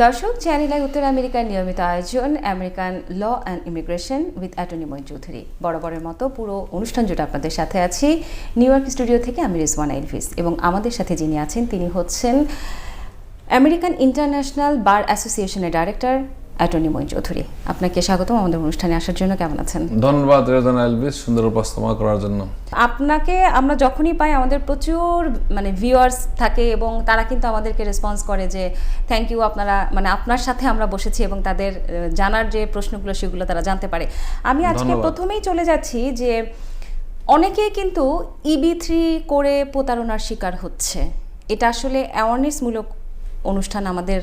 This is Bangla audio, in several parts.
দর্শক, চ্যানেল আই উত্তর আমেরিকার নিয়মিত আয়োজন American law and immigration with attorney Moin Chowdhury. বরাবরের মতো পুরো অনুষ্ঠান জুড়ে আপনাদের সাথে আছি নিউ ইয়র্ক স্টুডিও থেকে আমি রিজওয়ানা এলভিস, এবং আমাদের সাথে যিনি আছেন তিনি হচ্ছেন আমেরিকান ইন্টারন্যাশনাল বার অ্যাসোসিয়েশনের ডাইরেক্টর অ্যাটর্নি মঈন চৌধুরী। আপনাকে স্বাগতম আমাদের অনুষ্ঠানে আসার জন্য। কেমন আছেন? ধন্যবাদ রিজওয়ানা এলভিস, সুন্দর উপস্থাপনা করার জন্য। আপনাকে আমরা যখনই পাই আমাদের প্রচুর ভিউয়ার্স থাকে এবং তারা কিন্তু আমাদেরকে রেসপন্স করে যে থ্যাংক ইউ, আপনারা আপনার সাথে আমরা বসেছি এবং তাদের জানার যে প্রশ্নগুলো সেগুলো তারা জানতে পারে। আমি আজকে প্রথমেই চলে যাচ্ছি যে অনেকেই কিন্তু EB-3 করে প্রতারণার শিকার হচ্ছে। এটা আসলে অ্যাওয়ারনেসমূলক অনুষ্ঠান আমাদের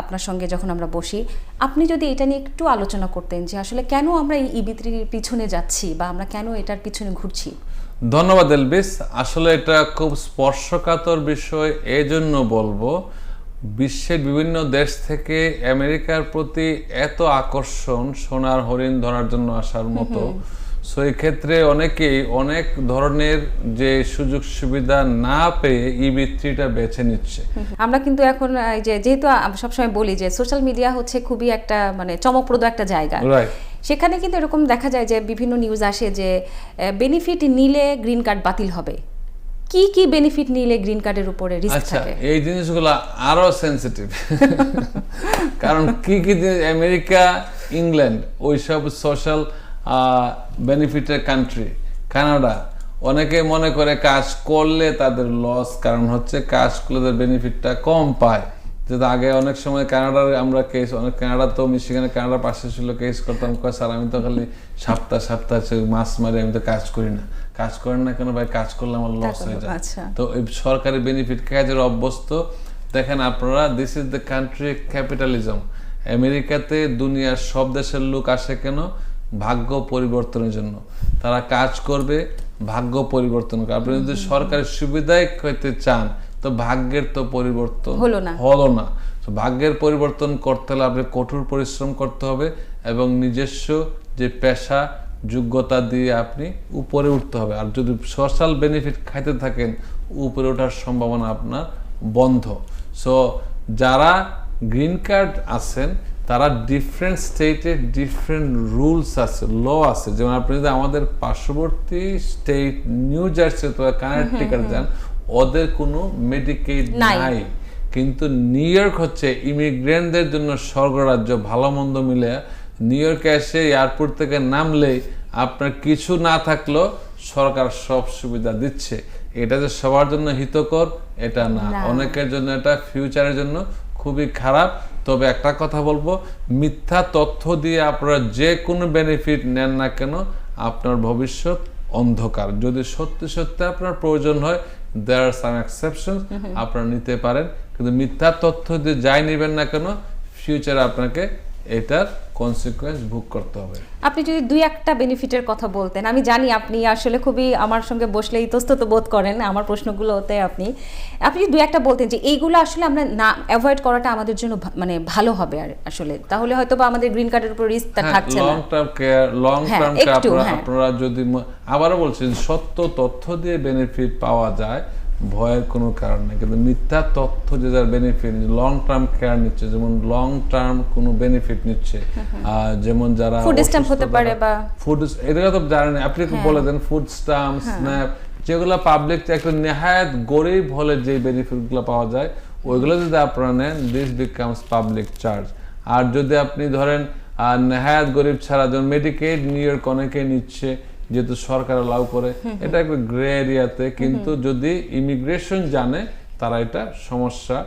আপনার সঙ্গে যখন আমরা বসি, আপনি যদি এটা নিয়ে একটু আলোচনা করতেন যে আসলে কেন আমরা এই EB-3 পিছনে যাচ্ছি বা আমরা কেন এটার পিছনে ঘুরছি। ধন্যবাদ এলভিস। আসলে এটা খুব স্পর্শকাতর বিষয়, এই জন্য বলবো বিশ্বের বিভিন্ন দেশ থেকে আমেরিকার প্রতি এত আকর্ষণ, সোনার হরিণ ধরার জন্য আসার মতো। সো এই ক্ষেত্রে অনেকেই অনেক ধরনের যে সুযোগ সুবিধা না পেয়ে EB-3টা বেছে নিচ্ছে। আমরা কিন্তু এখন যেহেতু সবসময় বলি যে সোশ্যাল মিডিয়া হচ্ছে খুবই একটা চমকপ্রদ একটা জায়গা, সেখানে কিন্তু এরকম দেখা যায় যে বিভিন্ন নিউজ আসে যে বেনিফিট নিলে গ্রিন কার্ড বাতিল হবে। কি কি বেনিফিট নিলে গ্রিন কার্ডের উপরে রিস্ক থাকে? এই জিনিসগুলো আরো সেনসিটিভ, কারণ কি কি আমেরিকা, ইংল্যান্ড, ওইসব সোশ্যাল বেনিফিটের কান্ট্রি, কানাডা, অনেকে মনে করে কাজ করলে তাদের লস, কারণ হচ্ছে কাজ করলে তাদের বেনিফিটটা কম পায়। যেটা আগে অনেক সময় কানাডার আমরা কেস, অনেক কানাডা তো মিশিগানে কানাডার পাশে ছিল, কেস করতাম, স্যার আমি তো খালি সপ্তাহ মাস মারি, আমি তো কাজ করি না। কাজ করেন না কেন ভাই? কাজ করলে আমার লস হয়ে যায়। তো এই সরকারি বেনিফিট কাজের অভ্যস্ত। দেখেন আপনারা, this is the country capitalism. আমেরিকাতে দুনিয়ার সব দেশের লোক আসে কেন? ভাগ্য পরিবর্তনের জন্য। তারা কাজ করবে, ভাগ্য পরিবর্তন করবে। আপনি যদি সরকারি সুবিধায় পেতে চান তো ভাগ্যের তো পরিবর্তন হলো না। তো ভাগ্যের পরিবর্তন করতে হলে আপনি কঠোর পরিশ্রম করতে হবে এবং নিজস্ব যে পেশা, যোগ্যতা দিয়ে আপনি উপরে উঠতে হবে। আর যদি সোশ্যাল বেনিফিট খাইতে থাকেন, উপরে ওঠার সম্ভাবনা আপনার বন্ধ। সো যারা গ্রিন কার্ড আছেন তারা ডিফারেন্ট স্টেটে ডিফারেন্ট রুলস আছে, ল আছে। যেমন আপনি যদি আমাদের পার্শ্ববর্তী স্টেট নিউ জার্সি অথবা কানেকটিকাট যান, ওদের কোনো মেডিকেড নাই। কিন্তু নিউ ইয়র্ক হচ্ছে ইমিগ্রেন্টদের জন্য স্বর্গরাজ্য। ভালো মন্দ মিলে নিউ ইয়র্কে এসে এয়ারপোর্ট থেকে নামলেই আপনার কিছু না থাকলেও সরকার সব সুবিধা দিচ্ছে। এটা যে সবার জন্য হিতকর এটা না, অনেকের জন্য এটা ফিউচারের জন্য খুবই খারাপ। তবে একটা কথা বলবো, মিথ্যা তথ্য দিয়ে আপনারা যে কোনো বেনিফিট নেন না কেন, আপনার ভবিষ্যৎ অন্ধকার। যদি সত্যি সত্যি আপনার প্রয়োজন হয়, দেয়ার আর সাম এক্সেপশন, আপনারা নিতে পারেন। কিন্তু মিথ্যা তথ্য দিয়ে যাই নেবেন না কেন, ফিউচারে আপনাকে এটার কনসিকুয়েন্স ভোগ করতে হবে। আপনি যদি দুই একটা বেনিফিটের কথা বলতেন। আমি জানি আপনি আসলে খুবই আমার সঙ্গে বসলে ইতস্তত বোধ করেন আমার প্রশ্নগুলোতে। আপনি দুই একটা বলতেন যে এইগুলো আসলে আমরা না অ্যাভয়েড করাটা আমাদের জন্য ভালো হবে। আর আসলে তাহলে হয়তো বা আমাদের গ্রিন কার্ডের উপর রিস্কটা থাকছে না। Long term care, long term care আপনারা যদি, আবারও বলছি, সত্য তথ্য দিয়ে বেনিফিট পাওয়া যায়, ভয়ের কোনো কারণ নেই। কিন্তু মিথ্যা তথ্য যে যার বেনিফিট, লং টার্ম কেয়ার নিচ্ছে, যেমন লং টার্ম কোনো বেনিফিট নিচ্ছে, যেমন যারা ফুড স্ট্যাম্প হতে পারে বা ফুড, এগুলো তো জানেন, আপনি বলে দেন ফুড স্ট্যাম্প, স্ন্যাপ, যেগুলো পাবলিক একটা নেহায়েত গরিব হলে যে বেনিফিটগুলো পাওয়া যায়, ওইগুলো যদি আপনারা নেন, দিস বিকামস পাবলিক চার্জ। আর যদি আপনি ধরেন নেহায়েত গরিব ছাড়া, যেমন মেডিকেড নিউ ইয়র্ক অনেকে নিচ্ছে, যেহেতু সরকার অ্যালাউ করে, এটা একটা গ্রে এরিয়াতে। কিন্তু যদি ইমিগ্রেশন জানে তারা এটা সমস্যা,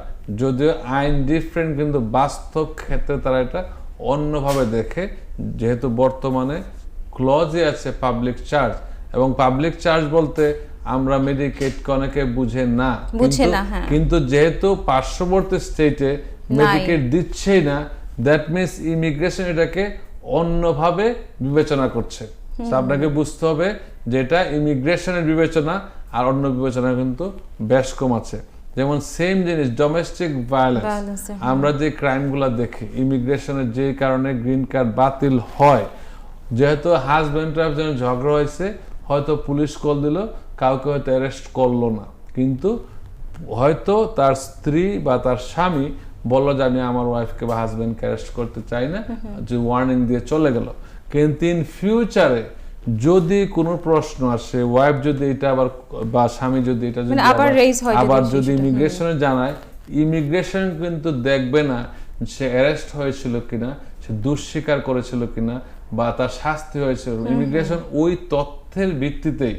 যদিও আইন ডিফারেন্ট, কিন্তু বাস্তব ক্ষেত্রে তারা এটা অন্যভাবে দেখে। যেহেতু বর্তমানে ক্লজে আছে পাবলিক চার্জ, এবং পাবলিক চার্জ বলতে আমরা মেডিকেডকে অনেকে বুঝে না, কিন্তু যেহেতু পার্শ্ববর্তী স্টেটে মেডিকেড দিচ্ছেই না, দ্যাট মিনস ইমিগ্রেশন এটাকে অন্যভাবে বিবেচনা করছে। আপনাকে বুঝতে হবে যে এটা ইমিগ্রেশনের বিবেচনা আর অন্য বিবেচনা কিন্তু বেশ কম আছে। যেমন সেম জিনিস ডোমেস্টিক ভায়োলেন্স, আমরা যে ক্রাইমগুলো দেখি, ইমিগ্রেশনের যে কারণে গ্রিন কার্ড বাতিল হয়, যেহেতু হাজব্যান্ড ওয়াইফ যেন ঝগড়া হয়েছে, হয়তো পুলিশ কল দিল, কাউকে হয়তো অ্যারেস্ট করলো না, কিন্তু হয়তো তার স্ত্রী বা তার স্বামী বললো যে আমি আমার ওয়াইফকে বা হাজবেন্ডকে অ্যারেস্ট করতে চাই না, যে ওয়ার্নিং দিয়ে চলে গেল। কিন্তু ইন ফিউচারে যদি কোনো প্রশ্ন আসে, ওয়াইফ যদি এটা আবার বা স্বামী যদি এটা যদি আবার যদি ইমিগ্রেশনে জানায়, ইমিগ্রেশন কিন্তু দেখবে না সে অ্যারেস্ট হয়েছিল কিনা, সে দুঃস্বীকার করেছিল কিনা বা তার শাস্তি হয়েছিল। ইমিগ্রেশন ওই তথ্যের ভিত্তিতেই,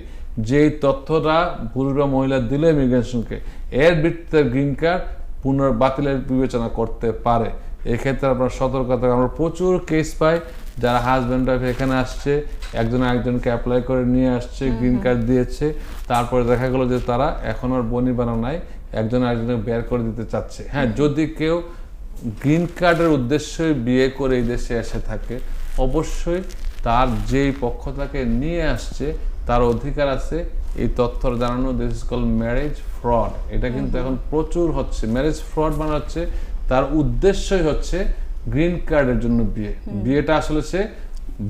যেই তথ্যটা পুরুষ বা মহিলা দিল ইমিগ্রেশনকে, এর ভিত্তিতে গ্রিন কার্ড পুনর্বাতিলের বিবেচনা করতে পারে। এক্ষেত্রে আপনার সতর্কতা, আমরা প্রচুর কেস পাই যারা হাজব্যান্ড ওয়াইফ এখানে আসছে, একজন আরেকজনকে অ্যাপ্লাই করে নিয়ে আসছে, গ্রিন কার্ড দিয়েছে, তারপরে দেখা গেল যে তারা এখন আর বনিবানা নাই, একজন আরেকজনকে বের করে দিতে চাচ্ছে। হ্যাঁ, যদি কেউ গ্রিন কার্ডের উদ্দেশ্যে বিয়ে করে এই দেশে এসে থাকে, অবশ্যই তার যেই পক্ষ তাকে নিয়ে আসছে তার অধিকার আছে এই তথ্য জানানো। This is call marriage fraud. এটা কিন্তু এখন প্রচুর হচ্ছে। ম্যারেজ ফ্রড মানে হচ্ছে তার উদ্দেশ্যই হচ্ছে গ্রিন কার্ডের জন্য বিয়ে। বিয়েটা আসলে সে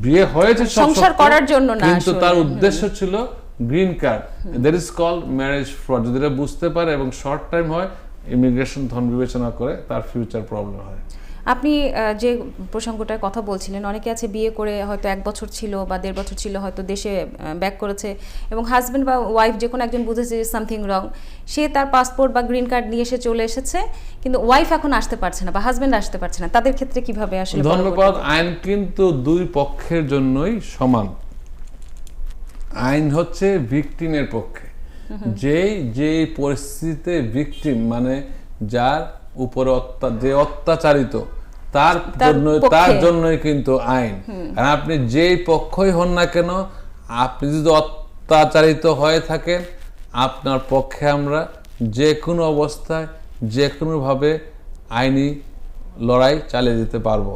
বিয়ে হয়েছে সংসার করার জন্য না, কিন্তু তার উদ্দেশ্য ছিল green card. That is called marriage fraud. যদি এটা বুঝতে পারে এবং শর্ট টাইম হয়, ইমিগ্রেশন ধন বিবেচনা করে, তার ফিউচার প্রবলেম হয়। আপনি যে প্রসঙ্গটার কথা বলছিলেন, অনেকে আছে বিয়ে করে হয়তো 1 বছর ছিল বা 1.5 বছর ছিল, হয়তো দেশে ব্যাক করেছে এবং হাজব্যান্ড বা ওয়াইফ যে কোনো একজন বুঝেছে যে সামথিং রং, সে তার পাসপোর্ট বা গ্রিন কার্ড নিয়ে এসে চলে এসেছে, কিন্তু ওয়াইফ এখন আসতে পারছে না বা হাজব্যান্ড আসতে পারছে না, তাদের ক্ষেত্রে কিভাবে আসলে? ধন্যবাদ। আইন কিন্তু দুই পক্ষের জন্যই সমান। আইন হচ্ছে ভিকটিমের পক্ষে। যেই পরিস্থিতিতে ভিকটিম মানে যার উপরে যে অত্যাচারিত, তার জন্যই কিন্তু আইন। আর আপনি যেই পক্ষই হন না কেন, আপনি যদি অত্যাচারিত হয়ে থাকেন, আপনার পক্ষে আমরা যে কোনো অবস্থায় যে কোনোভাবে আইনি লড়াই চালিয়ে যেতে পারবো।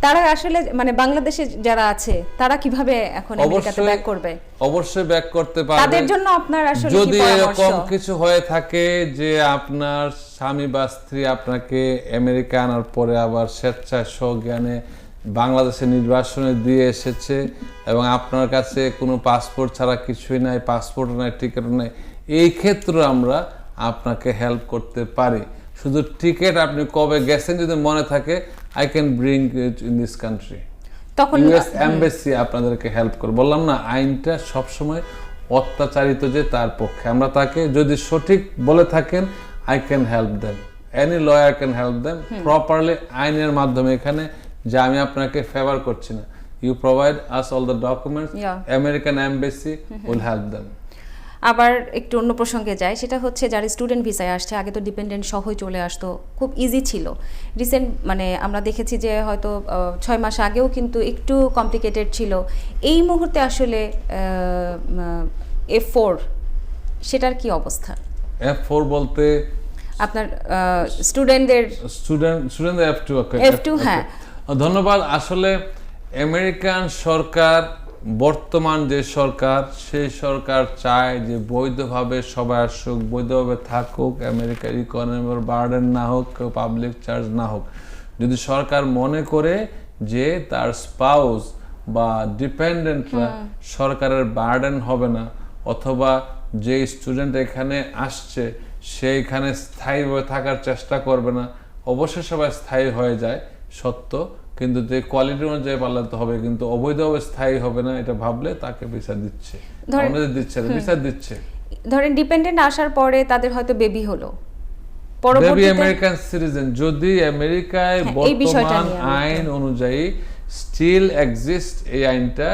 তারা আসলে মানে বাংলাদেশে যারা আছে তারা কিভাবে এখন আমেরিকাতে ব্যাক করবে? অবশ্যই ব্যাক করতে পারবে। তাদের জন্য আপনার আসলে যদি এরকম কিছু হয়ে থাকে যে আপনার স্বামী বা স্ত্রী আপনাকে আমেরিকা আনার পরে আবার স্বেচ্ছায় সজ্ঞানে বাংলাদেশে নির্বাসনে দিয়ে এসেছে এবং আপনার কাছে কোনো পাসপোর্ট ছাড়া কিছুই নাই, পাসপোর্ট নাই, টিকিট নাই, এই ক্ষেত্রে আমরা আপনাকে হেল্প করতে পারি। শুধু টিকিট আপনি কবে গেছেন যদি মনে থাকে, I can bring it in this country, তখন ইউএস এমবাসি আপনাদেরকে হেল্প করে। বললাম না, আইনটা সবসময় অত্যাচারিত যে তার পক্ষে। আমরা তাকে যদি সঠিক বলে থাকেন, I can help them, any lawyer can help them properly, আইনের মাধ্যমে। এখানে যে আমি আপনাকে ফেভার করছি না, you provide us all the documents, American embassy will help them. আবার একটু অন্য প্রসঙ্গে যায়, সেটা হচ্ছে যারা স্টুডেন্ট ভিসায় আসছে, আগে তো ডিপেন্ডেন্ট সহই চলে আসতো, খুব ইজি ছিল। রিসেন্ট মানে আমরা দেখেছি যে হয়তো 6 মাস আগেও কিন্তু একটু কমপ্লিকেটেড ছিল। এই মুহূর্তে আসলে F4 সেটার কি অবস্থা? F4 বলতে আপনার স্টুডেন্টদের F2 হ্যাঁ। ধন্যবাদ। আসলে আমেরিকান সরকার, বর্তমান যে সরকার, সেই সরকার চায় যে বৈধভাবে সবাই আসুক, বৈধভাবে থাকুক, আমেরিকার ইকোনমির বার্ডেন না হোক, পাবলিক চার্জ না হোক। যদি সরকার মনে করে যে তার স্পাউস বা ডিপেন্ডেন্টরা সরকারের বার্ডেন হবে না, অথবা যে স্টুডেন্ট এখানে আসছে সেইখানে স্থায়ীভাবে থাকার চেষ্টা করবে না, অবশ্যই সবাই স্থায়ী হয়ে যায় সত্য, কিন্তু যে কোয়ালিটি অনুযায়ী পাল্লাতে হবে, কিন্তু অবৈধভাবে স্থায়ী হবে না এটা ভাবলে তাকে ভিসা দিচ্ছে, ভিসা দিচ্ছে। ধরেন ডিপেন্ডেন্ট আসার পরে তাদের হয়তো বেবি হলো, বেবি আমেরিকান সিটিজেন, যদি আমেরিকায় বর্তমান আইন অনুযায়ী স্টিল এক্সিস্ট এই আইনটা,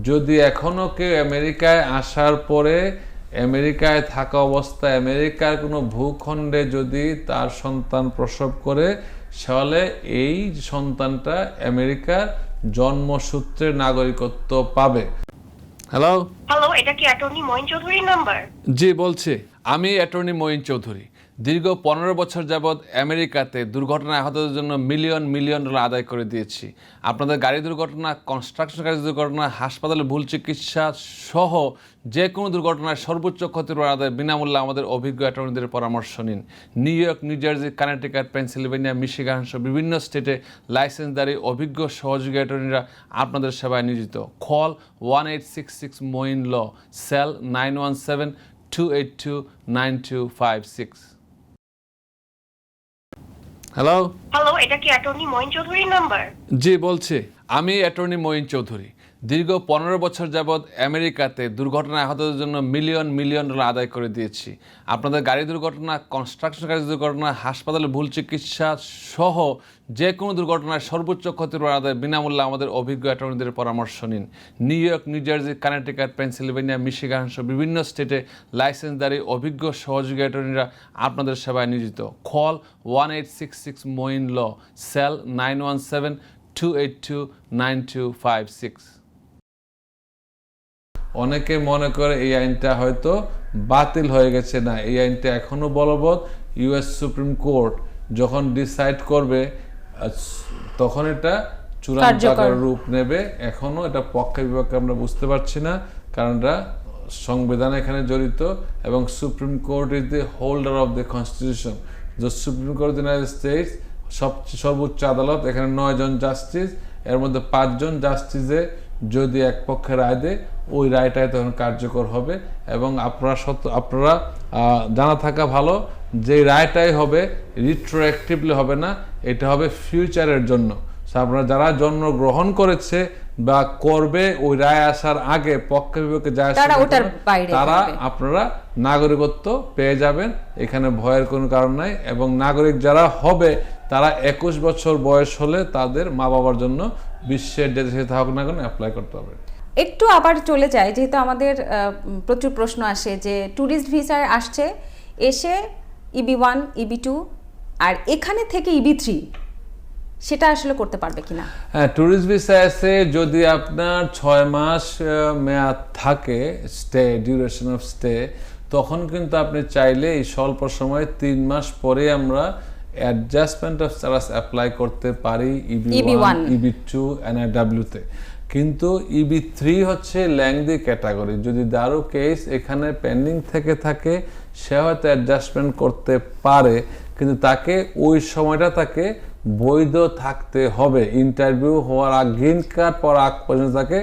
যদি এখনো কেউ আমেরিকায় আসার পরে আমেরিকায় থাকা অবস্থায় আমেরিকার কোনো ভূখণ্ডে যদি তার সন্তান প্রসব করে, তাহলে এই সন্তানটা আমেরিকার জন্মসূত্রে নাগরিকত্ব পাবে। হ্যালো, এটা কি অ্যাটর্নি মঈন চৌধুরীর নাম্বার? জি বলছি, আমি অ্যাটর্নি মঈন চৌধুরী। দীর্ঘ 15 বছর যাবৎ আমেরিকাতে দুর্ঘটনায় আহতদের জন্য মিলিয়ন ডলার আদায় করে দিয়েছি। আপনাদের গাড়ি দুর্ঘটনা, কনস্ট্রাকশন কাজের দুর্ঘটনা, হাসপাতালে ভুল চিকিৎসা সহ যে কোনো দুর্ঘটনায় সর্বোচ্চ ক্ষতিপূরণ আদায় বিনামূল্যে আমাদের অভিজ্ঞ অ্যাটর্নিদের পরামর্শ নিন। New York, new jersey, Connecticut, Pennsylvania, Michigan সহ বিভিন্ন স্টেটে লাইসেন্সধারী অভিজ্ঞ সহযোগী অ্যাটর্নিরা আপনাদের সেবায় নিয়োজিত। কল 1866 মঈন ল, সেল 917-282-9256। হ্যালো, হ্যালো, এটা কি অ্যাটর্নি মঈন চৌধুরীর নাম্বার? জি বলছি। আমি অ্যাটর্নি মঈন চৌধুরী। দীর্ঘ 15 বছর যাবৎ আমেরিকাতে দুর্ঘটনায় আহতদের জন্য মিলিয়ন মিলিয়ন ডলার আদায় করে দিয়েছি। আপনাদের গাড়ি দুর্ঘটনা, কনস্ট্রাকশন কাজের দুর্ঘটনা, হাসপাতালে ভুল চিকিৎসা সহ যে কোনো দুর্ঘটনায় সর্বোচ্চ ক্ষতিপূরণ আদায় বিনামূল্যে আমাদের অভিজ্ঞ অ্যাটর্নিদের পরামর্শ নিন। New York, new jersey, Connecticut, Pennsylvania, Michigan সহ বিভিন্ন স্টেটে লাইসেন্সধারী অভিজ্ঞ সহযোগী অ্যাটর্নিরা আপনাদের সেবায় নিয়োজিত। কল 1866 মঈন ল, সেল 917-282-9256। অনেকে মনে করে এই আইনটা হয়তো বাতিল হয়ে গেছে। না, এই আইনটা এখনো বলবৎ। ইউএস সুপ্রিম কোর্ট যখন ডিসাইড করবে তখন এটা চূড়ান্ত কার্যকর আকার রূপ নেবে। এখনো এটা পক্ষে বিপক্ষে আমরা বুঝতে পারছি না, কারণ এটা সংবিধান এখানে জড়িত এবং supreme court is the holder of the constitution. The supreme court of the United states সর্বোচ্চ আদালত। এখানে 9 জন জাস্টিস, এর মধ্যে 5 জন জাস্টিসে যদি এক পক্ষে রায় দেয়, ওই রায়টাই তখন কার্যকর হবে। এবং আপনারা জানা থাকা ভালো যে রায়টাই হবে রিট্রোঅ্যাক্টিভলি হবে না, এটা হবে ফিউচারের জন্য। আপনারা যারা জন্মগ্রহণ করেছে বা করবে ওই রায় আসার আগে পক্ষে বিপক্ষে তারা আপনারা নাগরিকত্ব পেয়ে যাবেন। এখানে ভয়ের কোনো কারণ নাই। এবং নাগরিক যারা হবে তারা 21 বছর বয়স হলে তাদের মা বাবার জন্য বিশ্বের যে দেশে থাকুক না কেন অ্যাপ্লাই করতে হবে। একটু আবার চলে যায়, যেহেতু আমাদের প্রচুর প্রশ্ন আসে যে ট্যুরিস্ট ভিসায় আসছে, এসে EB1, EB2 আর এখানে থেকে EB3, সেটা আসলে করতে পারবে কিনা? হ্যাঁ, ট্যুরিস্ট ভিসা আছে যদি আপনার 6 মাস মেয়াদ থাকে, ডিউরেশন অফ স্টে, তখন কিন্তু আপনি চাইলে এই স্বল্প সময়ে 3 মাস পরে আমরা অ্যাডজাস্টমেন্ট অফ স্ট্যাটাস অ্যাপ্লাই করতে পারি EB1, EB2, NIW তে। কিন্তু EB3 হচ্ছে ল্যাংদি ক্যাটাগরি। যদি দারু কেস এখানে পেন্ডিং থেকে থাকে, সে হয়তো অ্যাডজাস্টমেন্ট করতে পারে, কিন্তু তাকে ওই সময়টা তাকে বৈধ থাকতে হবে। ইন্টারভিউ হওয়ার আগ, গ্রিন কার্ড পাওয়ার আগ পর্যন্ত তাকে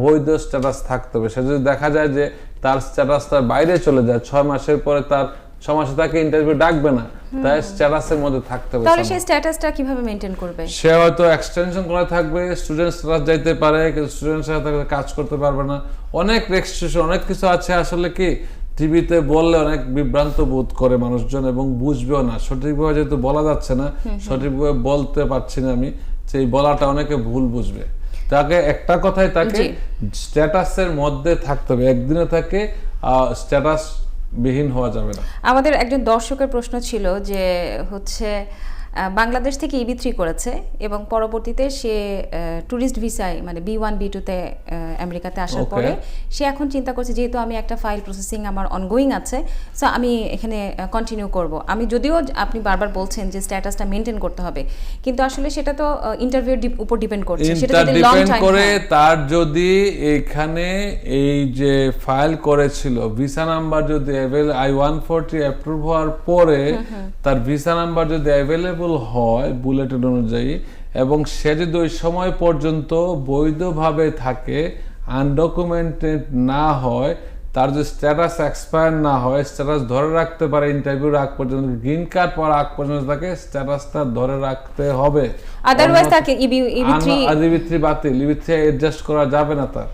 বৈধ স্ট্যাটাস থাকতে হবে। সে যদি দেখা যায় যে তার স্ট্যাটাসটা বাইরে চলে যায়, 6 মাসের পরে তার 6 মাসে তাকে ইন্টারভিউ ডাকবে না, তাই স্ট্যাটাসের মধ্যে থাকতে হবে। তাহলে সেই স্ট্যাটাসটা কিভাবে মেইনটেইন করবে? সে হয়তো এক্সটেনশন করা থাকবে, স্টুডেন্ট স্ট্যাটাস যাইতে পারে, কিন্তু স্টুডেন্ট সাথে কাজ করতে পারবে না। অনেক রেস্ট্রিকশন, অনেক কিছু আছে। আসলে কি টিভিতে বললে অনেক বিভ্রান্ত বোধ করে মানুষজন এবং বুঝবেও না। সঠিকভাবে যেহেতু বলা যাচ্ছে না, সঠিকভাবে বলতে পারছি না আমি, সেই বলাটা অনেকে ভুল বুঝবে। তাকে একটা কথাই, তাকে স্ট্যাটাসের মধ্যে থাকতে হবে। একদিনে তাকে স্ট্যাটাস বিহীন হওয়া যাবে না। আমাদের একজন দর্শকের প্রশ্ন ছিল যে হচ্ছে বাংলাদেশ থেকে EB3 করেছে এবং পরবর্তীতে সে ট্যুরিস্ট ভিসায় মানে B1, B2 তে আমেরিকাতে আসার পরে সে এখন চিন্তা করছে যেহেতু আমি একটা ফাইল প্রসেসিং আমার অনগোয়িং আছে, সো আমি এখানে কন্টিনিউ করব। আমি যদিও আপনি বারবার বলছেন যে স্ট্যাটাসটা মেইনটেইন করতে হবে, কিন্তু আসলে সেটা তো ইন্টারভিউর উপর ডিপেন্ড করছে। সেটা যদি লং টাইম করে, তার যদি এখানে এই যে ফাইল করেছিল ভিসা নাম্বার যদি I-140 অ্যাপ্রুভ হওয়ার পরে তার ভিসা নাম্বার যদি অ্যাভেলেবল হয় বুলেটিন অনুযায়ী, এবং সে যদি ওই সময় পর্যন্ত বৈধভাবে থাকে, আনডকুমেন্টেড না হয়, তার যদি স্ট্যাটাস এক্সপায়ার না হয়, স্ট্যাটাস ধরে রাখতে পারে ইন্টারভিউর আগ পর্যন্ত, গ্রিন কার্ড পাওয়ার আগ পর্যন্ত তাকে স্ট্যাটাসটা ধরে রাখতে হবে। আদারওয়াইজ তাকে EB3 বাতিল, EB3 অ্যাডজাস্ট করা যাবে না তার।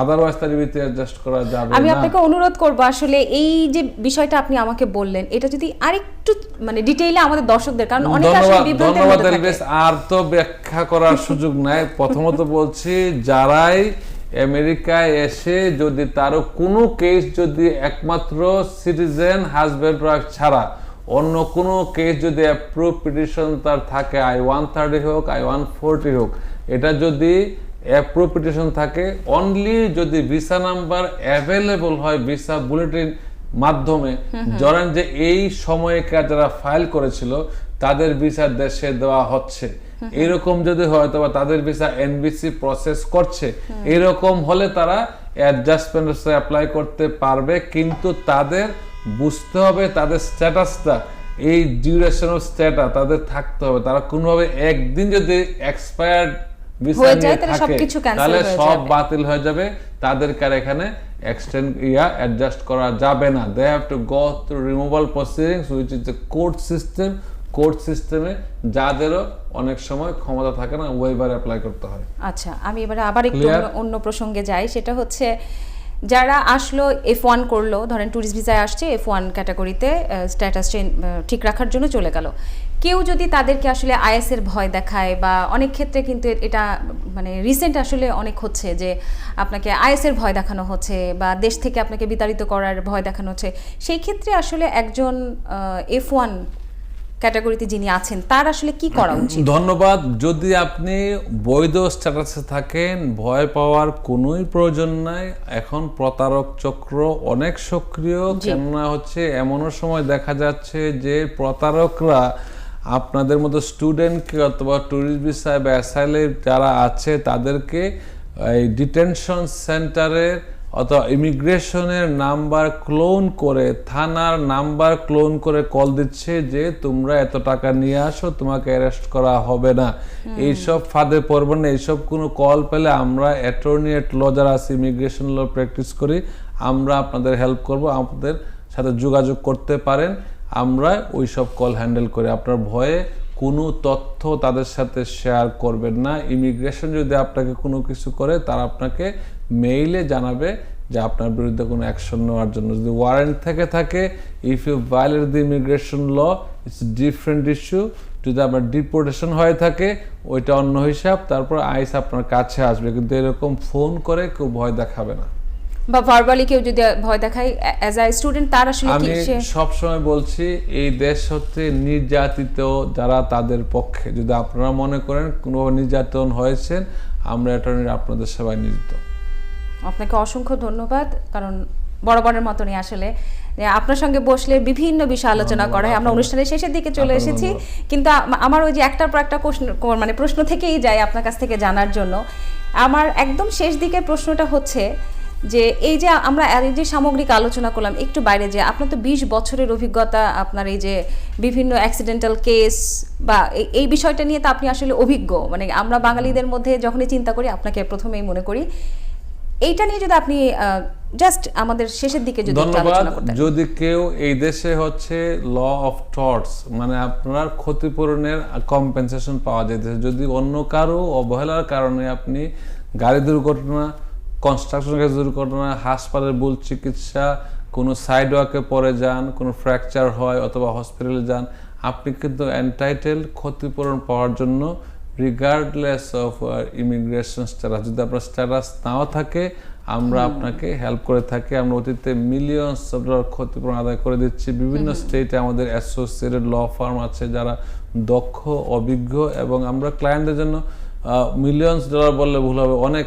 আদারওয়াইজ তার EB3 অ্যাডজাস্ট করা যাবে না। আমি আপনাকে অনুরোধ করব আসলে এই যে বিষয়টা আপনি আমাকে বললেন, এটা যদি আরেকটু মানে ডিটেইলে আমাদের দর্শকদের, কারণ অনেকে আসলে বিভ্রান্তের মধ্যে থাকে। আর তো ব্যাখ্যা করার সুযোগ নাই। প্রথমত বলছি, যারাই আমেরিকায় এসে যদি তারও কোনো কেস যদি একমাত্র সিটিজেন হাজব্যান্ড ওয়াইফ ছাড়া অন্য কোনো কেস যদি অ্যাপ্রুভ পিটিশন তার থাকে, I-130 হোক, I-140 হোক, এটা যদি অ্যাপ্রুভ পিটিশন থাকে, অনলি যদি ভিসা নাম্বার অ্যাভেলেবল হয় ভিসা বুলেটিন মাধ্যমে, ধরেন যে এই সময়কার যারা ফাইল করেছিল তাদের ভিসা দেশে দেওয়া হচ্ছে, এরকম যদি হয়, তবে তাদের ভিসা NVC প্রসেস করছে, এরকম হলে তারা অ্যাডজাস্টমেন্ট অ্যাপ্লাই করতে পারবে। কিন্তু তাদের বুঝতে হবে তাদের স্ট্যাটাসটা, এই ডিউরেশন অফ স্ট্যাটাস তাদের থাকতে হবে। তারা কোনোভাবে একদিন যদি এক্সপায়ার্ড ভিসা নিয়ে থাকে তাহলে সব বাতিল হয়ে যাবে, তাদেরকে আর এখানে এক্সটেন্ড অ্যাডজাস্ট করা যাবে না। They have to go through removal proceedings which is the court system. Court সিস্টেমে যাদেরও অনেক সময় ক্ষমতা থাকে না ওয়েবার অ্যাপ্লাই করতে হয়। আচ্ছা, আমি এবারে আবার একটু Clear? অন্য প্রসঙ্গে যাই। সেটা হচ্ছে যারা আসলো F1 করলো, ধরেন ট্যুরিস্ট ভিসায় আসছে, F1 ক্যাটাগরিতে স্ট্যাটাস ঠিক রাখার জন্য চলে গেল। কেউ যদি তাদেরকে আসলে আইএস এর ভয় দেখায়, বা অনেক ক্ষেত্রে কিন্তু এটা মানে রিসেন্ট আসলে অনেক হচ্ছে যে আপনাকে আইএস এর ভয় দেখানো হচ্ছে বা দেশ থেকে আপনাকে বিতাড়িত করার ভয় দেখানো হচ্ছে, সেই ক্ষেত্রে আসলে একজন F1 ক্যাটাগরিতে যিনি আছেন তার আসলে কি করা উচিত? ধন্যবাদ। যদি আপনি বৈধ স্ট্যাটাসে থাকেন, ভয় পাওয়ার কোনোই প্রয়োজন নাই। এখন প্রতারক চক্র অনেক সক্রিয়, কেননা হচ্ছে এমনও সময় দেখা যাচ্ছে যে প্রতারকরা আপনাদের মতো স্টুডেন্টকে অথবা ট্যুরিস্ট ভিসায় বা অ্যাসাইলে যারা আছে তাদেরকে এই ডিটেনশন সেন্টারের অথবা ইমিগ্রেশনের নাম্বার ক্লোন করে, থানার নাম্বার ক্লোন করে কল দিচ্ছে যে তোমরা এত টাকা নিয়ে আসো, তোমাকে অ্যারেস্ট করা হবে না। এইসব ফাঁদে পড়বেন না। এইসব কোনো কল পেলে আমরা অ্যাটর্নি এট ল যারা আছে, ইমিগ্রেশন ল প্র্যাকটিস করি, আমরা আপনাদের হেল্প করব। আমাদের সাথে যোগাযোগ করতে পারেন, আমরা ওই সব কল হ্যান্ডেল করি। আপনার ভয়ে কোনো তথ্য তাদের সাথে শেয়ার করবেন না। ইমিগ্রেশন যদি আপনাকে কোনো কিছু করে, তারা আপনাকে মেইলে জানাবে যে আপনার বিরুদ্ধে কোনো অ্যাকশন নেওয়ার জন্য। যদি ওয়ারেন্ট থেকে থাকে, if you violate the immigration law, it's different issue. যদি আপনার ডিপোর্টেশন হয়ে থাকে, ওইটা অন্য হিসাব, তারপর আইস আপনার কাছে আসবে। কিন্তু এরকম ফোন করে কেউ ভয় দেখাবে না। বা ভার্বালি কেউ যদি ভয় দেখায় অ্যাজ আ স্টুডেন্ট, তার আসলে আমি কি সে সবসময় বলছি, এই দেশ হচ্ছে নির্যাতিত যারা তাদের পক্ষে। যদি আপনারা মনে করেন কোনোভাবে নির্যাতন হয়েছেন, আমরা অ্যাটর্নি আপনাদের সেবায় নিয়োজিত। আপনাকে অসংখ্য ধন্যবাদ। কারণ বরাবরের মতনই আসলে যে আপনার সঙ্গে বসলে বিভিন্ন বিষয় আলোচনা করা হয়। আমরা অনুষ্ঠানের শেষের দিকে চলে এসেছি, কিন্তু আমার ওই যে একটার পর একটা মানে প্রশ্ন থেকেই যায় আপনার কাছ থেকে জানার জন্য। আমার একদম শেষ দিকের প্রশ্নটা হচ্ছে যে এই যে আমরা এই যে সামগ্রিক আলোচনা করলাম, একটু বাইরে যে আপনার তো 20 বছরের অভিজ্ঞতা, আপনার এই যে বিভিন্ন অ্যাক্সিডেন্টাল কেস বা এই বিষয়টা নিয়ে তো আপনি আসলে অভিজ্ঞ। মানে আমরা বাঙালিদের মধ্যে যখনই চিন্তা করি আপনাকে প্রথমেই মনে করি। এইটা নিয়ে যদি আপনি জাস্ট আমাদের শেষের দিকে যদি একটু ধন্যবাদ। আলোচনা করতেন। যদি কেউ এই দেশে হচ্ছে ল অফ টর্টস, মানে আপনার ক্ষতিপূরণের কম্পেনসেশন পাওয়া যাইতেছে। যদি অন্য কারো অবহেলার কারণে আপনি গাড়ি দুর্ঘটনা, কনস্ট্রাকশন কাজ দুর্ঘটনা, হাসপাতালের ভুল চিকিৎসা, কোনো সাইড ওয়াকে পড়ে যান, কোনো ফ্র্যাকচার হয় অথবা হসপিটালে যান, আপনি কিন্তু এন্টাইটেল ক্ষতিপূরণ পাওয়ার জন্য, রিগার্ডলেস অফ ইমিগ্রেশন স্ট্যাটাস। যদি আপনার স্ট্যাটাস নাও থাকে, আমরা আপনাকে হেল্প করে থাকি। আমরা অতীতে মিলিয়নস অফ ডলার ক্ষতিপূরণ আদায় করে দিচ্ছি। বিভিন্ন স্টেটে আমাদের অ্যাসোসিয়েটেড ল ফার্ম আছে যারা দক্ষ, অভিজ্ঞ, এবং আমরা ক্লায়েন্টদের জন্য মিলিয়নস ডলার বললে ভুল হবে, অনেক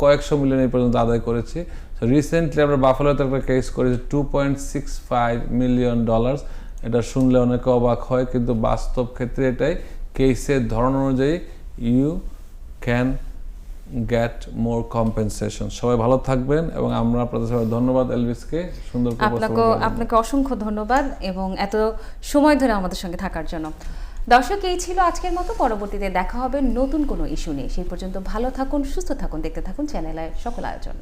কয়েকশো মিলিয়ন এই পর্যন্ত আদায় করেছি। রিসেন্টলি আমরা বাফালোতে একটা কেস করেছি, $2.65 মিলিয়ন। এটা শুনলে অনেকে অবাক হয়, কিন্তু বাস্তব ক্ষেত্রে এটাই কেসের ধরন অনুযায়ী you can get more compensation. সবাই ভালো থাকবেন, এবং আমরা আপনাদের সবাই ধন্যবাদ এলভিসকে সুন্দর করে আপনাকে অসংখ্য ধন্যবাদ এবং এত সময় ধরে আমাদের সঙ্গে থাকার জন্য। দর্শক, এই ছিল আজকের মতো। পরবর্তীতে দেখা হবে নতুন কোনো ইস্যু নিয়ে। সেই পর্যন্ত ভালো থাকুন, সুস্থ থাকুন, দেখতে থাকুন চ্যানেলের সকল আয়োজন।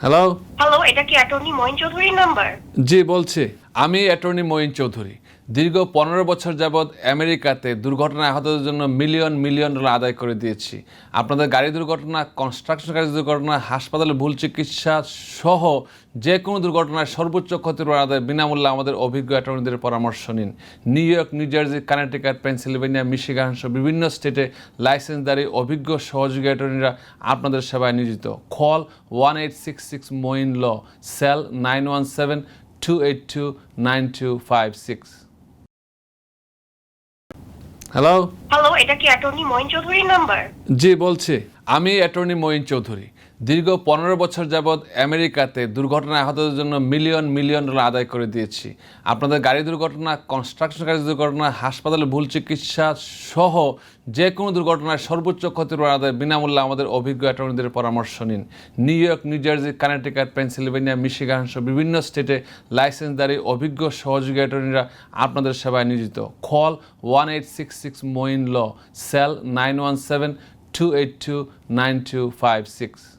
হ্যালো, হ্যালো, এটা কি অ্যাটর্নি মঈন চৌধুরীর নাম্বার? জি বলছি। আমি অ্যাটর্নি মঈন চৌধুরী। দীর্ঘ 15 বছর যাবৎ আমেরিকাতে দুর্ঘটনায় আহতদের জন্য মিলিয়ন মিলিয়ন ডলার আদায় করে দিয়েছি। আপনাদের গাড়ি দুর্ঘটনা, কনস্ট্রাকশন কাজের দুর্ঘটনা, হাসপাতালে ভুল চিকিৎসা সহ যে কোনো দুর্ঘটনায় সর্বোচ্চ ক্ষতিপূরণ আদায় বিনামূল্যে আমাদের অভিজ্ঞ অ্যাটর্নিদের পরামর্শ নিন। New York, new jersey, Connecticut, Pennsylvania, Michigan সহ বিভিন্ন স্টেটে লাইসেন্সধারী অভিজ্ঞ সহযোগী অ্যাটর্নিরা আপনাদের সেবায় নিয়োজিত। কল 1866 মঈন ল, সেল 917-282-9256। হ্যালো, হ্যালো, এটা কি অ্যাটর্নি মঈন চৌধুরীর নাম্বার? জি বলছি। আমি অ্যাটর্নি মঈন চৌধুরী। দীর্ঘ 15 বছর যাবৎ আমেরিকাতে দুর্ঘটনায় আহতদের জন্য মিলিয়ন মিলিয়ন ডলার আদায় করে দিয়েছি। আপনাদের গাড়ি দুর্ঘটনা, কনস্ট্রাকশন কাজের দুর্ঘটনা, হাসপাতালে ভুল চিকিৎসা সহ যে কোনো দুর্ঘটনায় সর্বোচ্চ ক্ষতিপূরণ আদায় বিনামূল্যে আমাদের অভিজ্ঞ অ্যাটর্নিদের পরামর্শ নিন। New York, new jersey, Connecticut, Pennsylvania, Michigan সহ বিভিন্ন স্টেটে লাইসেন্সধারী অভিজ্ঞ সহযোগী অ্যাটর্নিরা আপনাদের সেবায় নিয়োজিত। কল 1866 মঈন ল, সেল 917-282-9256।